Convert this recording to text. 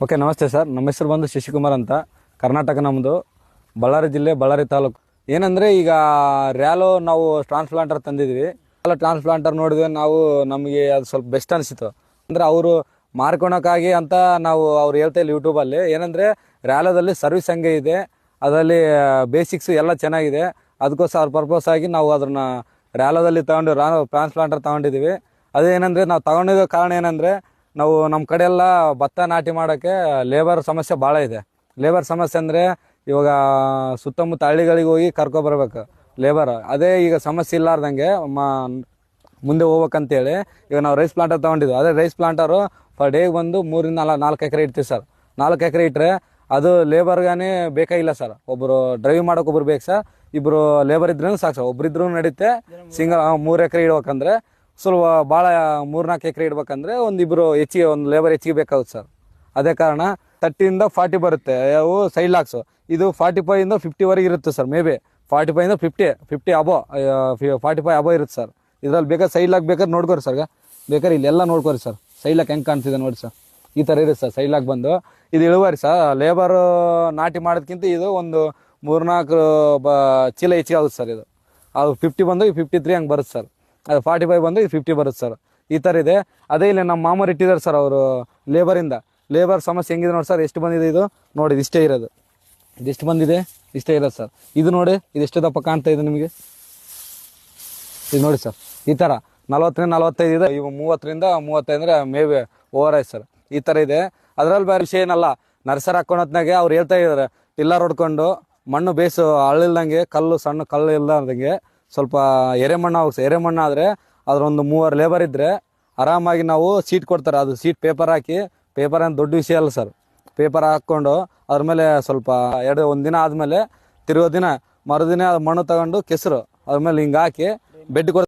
Okay, ನಮಸ್ತೆ sir. ನಮ್ಮ ಹೆಸರು ಬಂದು ಶಶಿಕುಮಾರ್ ಅಂತ. ಕರ್ನಾಟಕ ನಮ್ಮದು, ಬಳ್ಳಾರಿ ಜಿಲ್ಲೆ, ಬಳ್ಳಾರಿ ತಾಲೂಕು. ಏನಂದರೆ ಈಗ ರ್ಯಾಲೋ ನಾವು ಟ್ರಾನ್ಸ್ಪ್ಲಾಂಟರ್ ತಂದಿದ್ವಿ. ಟ್ರಾನ್ಸ್ಪ್ಲಾಂಟರ್ ನೋಡಿದ್ವಿ ನಾವು, ನಮಗೆ ಅದು ಸ್ವಲ್ಪ ಬೆಸ್ಟ್ ಅನಿಸಿತು. ಅಂದರೆ ಅವರು ಮಾರ್ಕೊಳಕ್ಕಾಗಿ ಅಂತ ನಾವು ಅವ್ರು ಹೇಳ್ತಾ ಇಲ್ಲ ಯೂಟ್ಯೂಬಲ್ಲಿ. ಏನಂದರೆ ರ್ಯಾಲೋದಲ್ಲಿ ಸರ್ವಿಸ್ ಹಂಗೆ ಇದೆ, ಅದರಲ್ಲಿ ಬೇಸಿಕ್ಸು ಎಲ್ಲ ಚೆನ್ನಾಗಿದೆ. ಅದಕ್ಕೋಸ್ಕರ ಅವ್ರ ಪರ್ಪಸ್ ಆಗಿ ನಾವು ಅದನ್ನು ರ್ಯಾಲೋದಲ್ಲಿ ಟ್ರಾನ್ಸ್ಪ್ಲಾಂಟರ್ ತೊಗೊಂಡಿದ್ದೀವಿ. ಅದೇನೆಂದರೆ ನಾವು ತೊಗೊಂಡಿರೋ ಕಾರಣ ಏನಂದರೆ, ನಾವು ನಮ್ಮ ಕಡೆ ಎಲ್ಲ ಭತ್ತ ನಾಟಿ ಮಾಡೋಕ್ಕೆ ಲೇಬರ್ ಸಮಸ್ಯೆ ಭಾಳ ಇದೆ. ಲೇಬರ್ ಸಮಸ್ಯೆ ಅಂದರೆ ಇವಾಗ ಸುತ್ತಮುತ್ತ ಹಳ್ಳಿಗಳಿಗೆ ಹೋಗಿ ಕರ್ಕೊಬರ್ಬೇಕು ಲೇಬರ್. ಅದೇ ಈಗ ಸಮಸ್ಯೆ ಇಲ್ಲಾರ್ದಂಗೆ ಮುಂದೆ ಹೋಗ್ಬೇಕಂತೇಳಿ ಈಗ ನಾವು ರೈಸ್ ಪ್ಲಾಂಟರ್ ತೊಗೊಂಡಿದ್ವಿ. ಅದೇ ರೈಸ್ ಪ್ಲಾಂಟರು ಪರ್ ಡೇಗೆ ಬಂದು 3-4 ಎಕರೆ ಇಡ್ತೀವಿ ಸರ್. 4 ಎಕರೆ ಇಟ್ಟರೆ ಅದು ಲೇಬರ್ಗಾನೇ ಬೇಕಾಗಿಲ್ಲ ಸರ್. ಒಬ್ಬರು ಡ್ರೈವ್ ಮಾಡೋಕೆ ಒಬ್ರು ಬೇಕು ಸರ್. ಇಬ್ಬರು ಲೇಬರ್ ಇದ್ರೂ ಸಾಕು ಸರ್. ಒಬ್ರಿದ್ರೂ ನಡೀತೆ. ಸಿಂಗಲ್ 3 ಎಕರೆ ಇಡ್ಬೇಕಂದ್ರೆ ಸ್ವಲ್ಪ ಭಾಳ 3-4 ಎಕರೆ ಇಡ್ಬೇಕಂದ್ರೆ ಒಂದಿಬ್ಬರು ಹೆಚ್ಚಿಗೆ, ಒಂದು ಲೇಬರ್ ಹೆಚ್ಚಿಗೆ ಬೇಕಾಗುತ್ತೆ ಸರ್. ಅದೇ ಕಾರಣ 30ಇಂದ 40 ಬರುತ್ತೆ ಅವು ಸೈಡ್ ಲಾಕ್ಸು. ಇದು 45ಇಂದ 50ವರೆಗೆ ಇರುತ್ತೆ ಸರ್. ಮೇ ಬಿ 45ಇಂದ 50 ಅಬೋ 45 ಅಬೋ ಇರುತ್ತೆ ಸರ್. ಇದ್ರಲ್ಲಿ ಬೇಕಾದ್ರೆ ಸೈಡ್ ಲಾಕ್ ಬೇಕಾದ್ರೆ ನೋಡ್ಕೊರಿ ಸರ್. ಬೇಕಾದ್ರೆ ಇಲ್ಲೆಲ್ಲ ನೋಡ್ಕೊರಿ ಸರ್. ಸೈಡ್ ಲಾಕ್ ಹೆಂಗೆ ಕಾಣ್ತಿದೆ ನೋಡಿ ಸರ್. ಈ ಥರ ಇರುತ್ತೆ ಸರ್ ಸೈಡ್ ಲಾಕ್ ಬಂದು. ಇದು ಇಳುವರಿ ಸರ್. ಲೇಬರು ನಾಟಿ ಮಾಡೋದಕ್ಕಿಂತ ಇದು ಒಂದು 3-4 ಚೀಲ ಹೆಚ್ಚಿಗೆ ಆಗುತ್ತೆ ಸರ್. ಇದು ಅದು 50 ಬಂದು 53 ಹಂಗೆ ಬರುತ್ತೆ ಸರ್. ಅದು 45 ಬಂದು 50 ಬರುತ್ತೆ ಸರ್. ಈ ಥರ ಇದೆ. ಅದೇ ಇಲ್ಲಿ ನಮ್ಮ ಮಾಮೂರು ಇಟ್ಟಿದ್ದಾರೆ ಸರ್ ಅವರು ಲೇಬರಿಂದ. ಲೇಬರ್ ಸಮಸ್ಯೆ ಹೆಂಗಿದೆ ನೋಡಿ ಸರ್. ಎಷ್ಟು ಬಂದಿದೆ ಇದು ನೋಡಿ. ಇಷ್ಟೇ ಇರೋದು, ಇದೆಷ್ಟು ಬಂದಿದೆ, ಇಷ್ಟೇ ಇರೋದು ಸರ್. ಇದು ನೋಡಿ, ಇದೆಷ್ಟು ದಪ್ಪ ಕಾಣ್ತಾ ಇದೆ ನಿಮಗೆ. ಇದು ನೋಡಿ ಸರ್. ಈ ಥರ 40-45 ಇದೆ. ಇವು 30-35 ಅಂದರೆ ಮೇ ಬಿ ಓವರ್ ಆಯ್ತು ಸರ್. ಈ ಥರ ಇದೆ. ಅದರಲ್ಲಿ ಬೇರೆ ವಿಷಯ ಏನಲ್ಲ. ನರ್ಸರಿ ಹಾಕ್ಕೊಳತ್ನಾಗೆ ಅವ್ರು ಹೇಳ್ತಾ ಇದ್ದಾರೆ, ಟಿಲ್ಲರ್ ಹೊಡ್ಕೊಂಡು ಮಣ್ಣು ಬೇಸು ಹಳ್ಳಿಲ್ದಂಗೆ, ಸಣ್ಣ ಕಲ್ಲು ಇಲ್ದಂಗೆ ಸ್ವಲ್ಪ ಎರೆಮಣ್ಣು ಆಗುತ್ತೆ. ಎರೆಮಣ್ಣು ಆದರೆ ಅದರೊಂದು 3 ಲೇಬರ್ ಇದ್ದರೆ ಆರಾಮಾಗಿ ನಾವು ಸೀಟ್ ಕೊಡ್ತಾರೆ. ಅದು ಸೀಟ್ ಪೇಪರ್ ಹಾಕಿ, ಪೇಪರ್ ಅಂತ ದೊಡ್ಡ ವಿಷಯ ಅಲ್ಲ ಸರ್. ಪೇಪರ್ ಹಾಕ್ಕೊಂಡು ಅದ್ರ ಮೇಲೆ ಸ್ವಲ್ಪ ಒಂದು ದಿನ ಆದಮೇಲೆ ತಿರುಗೋ ದಿನ ಮರುದಿನ ಮಣ್ಣು ತಗೊಂಡು ಕೆಸರು ಅದ್ರ ಮೇಲೆ ಹಿಂಗೆ ಹಾಕಿ ಬೆಡ್ ಕೊಡ್ತಾರೆ.